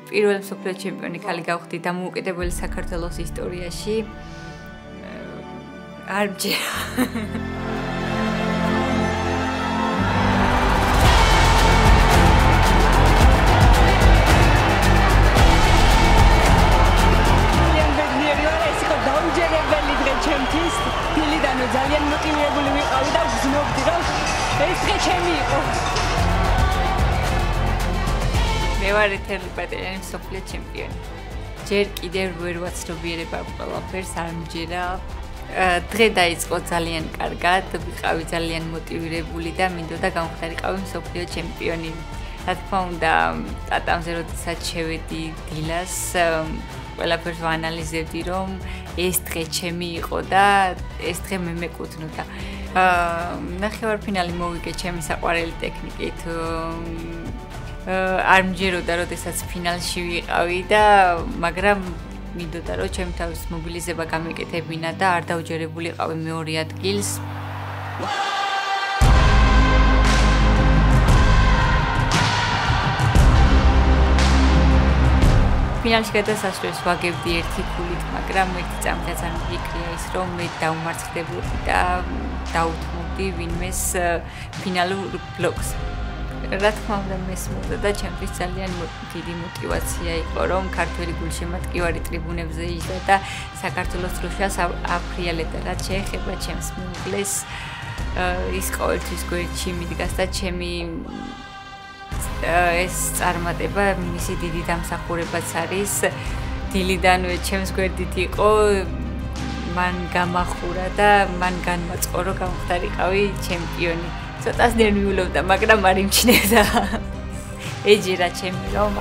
პირველი მსოფლიო ჩემპიონი ქალი გავხდი დამოუკიდებელი საქართველოს ისტორიაში. არ მჯერა. დილიდანვე ძალიან მოტივირებული ვიყავი და ვგზნობდი რომ ეს დღე ჩემი იყო. მე ვარ ეთერლი პატრიანი მსოფლიო ჩემპიონი. ჯერ კიდევ ვერ ვაცნობიერება ყველაფერს არ მჯერა. დღე დაიწყო ძალიან კარგად, ვიყავი ძალიან მოტივირებული და მინდოდა გამხდარიყავი მსოფლიო ჩემპიონი. რა თქმა უნდა, ტატამზე როდესაც შევედი დილას, ყველაფერს ვაანალიზებდი, რომ ეს დღე ჩემი იყო და ეს დღე მე მეკუთვნოდა. ნახევარფინალი მოვიგე ჩემი საყვარელი ტექნიკით. არ მჯეროდა, როდესაც ფინალში ვიყავი და მაგრამ მინდოდა, რომ ჩემ თავის მობილიზება გამეკეთებინა და არ დავჯერებულიყავი მეორე ადგილს. ფინალში გადასასვლელს ვაგებდი ერთი ქულით, მაგრამ ერთი წამით არ მიფიქრია ის, რომ მე დავმარცხდებოდი და დავუთმობდი ვინმეს ფინალურ ბლოკს. რა თქმა უნდა, მესმოდა და ჩემთვის ძალიან დიდი мотиваცია იყო, რომ ქართველი გულშემატკივარი ტრიბუნებზე იჯდა და საქართველოს დროშას აფრიალებდა, რაც შეეხება ჩემს მეუღლეს. ის ყოველთვის გვერდში მიდგას და ჩემი ეს წარმატება მისი დიდი დამსახურებაც არის. დილიდანვე ჩემს გვერდით იყო, მან გამახურა და მან განმაწყო, რომ გამხდარიყავი ჩემპიონი. ცოტას ნერვიულობდა, მაგრამ არ იმჩნევდა. ეჯერა ჩემი რომ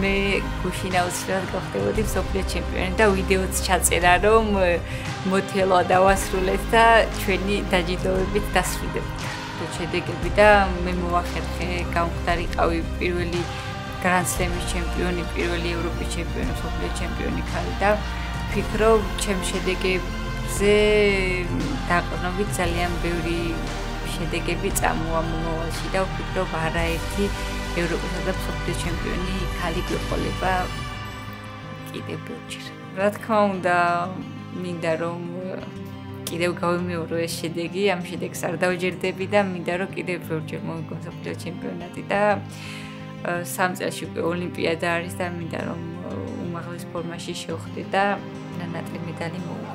მე გუშინ აუცილებლად გავხდებოდი მსოფლიო ჩემპიონი და ვიდეოც ჩაწერა, რომ მოთელვა დავასრულეთ და ჩვენი დაჯილდოებით დასრულდებოდა. შედეგები და მე მოვახერხე გამხდარიყავი პირველი გრანდსლემის ჩემპიონი, პირველი ევროპის ჩემპიონი, მსოფლიო ჩემპიონი ქალი და ვფიქრობ, ჩემ შედეგებზე დაყრდნობით ძალიან ბევრი შედეგები წამოვა მომავალში და ვფიქრობ, არაერთი ევროპისა და მსოფლიო ჩემპიონი ქალი გვეყოლება კიდევ ბევრჯერ. რა თქმა უნდა, მინდა რომ კიდევ გავიმეორო ეს შედეგი, ამ შედეგს არ დავჯერდები და მინდა რომ კიდევ ბევრჯერ მოვიგო მსოფლიო ჩემპიონატი და 3 წელში უკვე ოლიმპიადა არის და მინდა რომ უმაღლეს ფორმაში შევხვდე და ნატლი медали მოვიგო.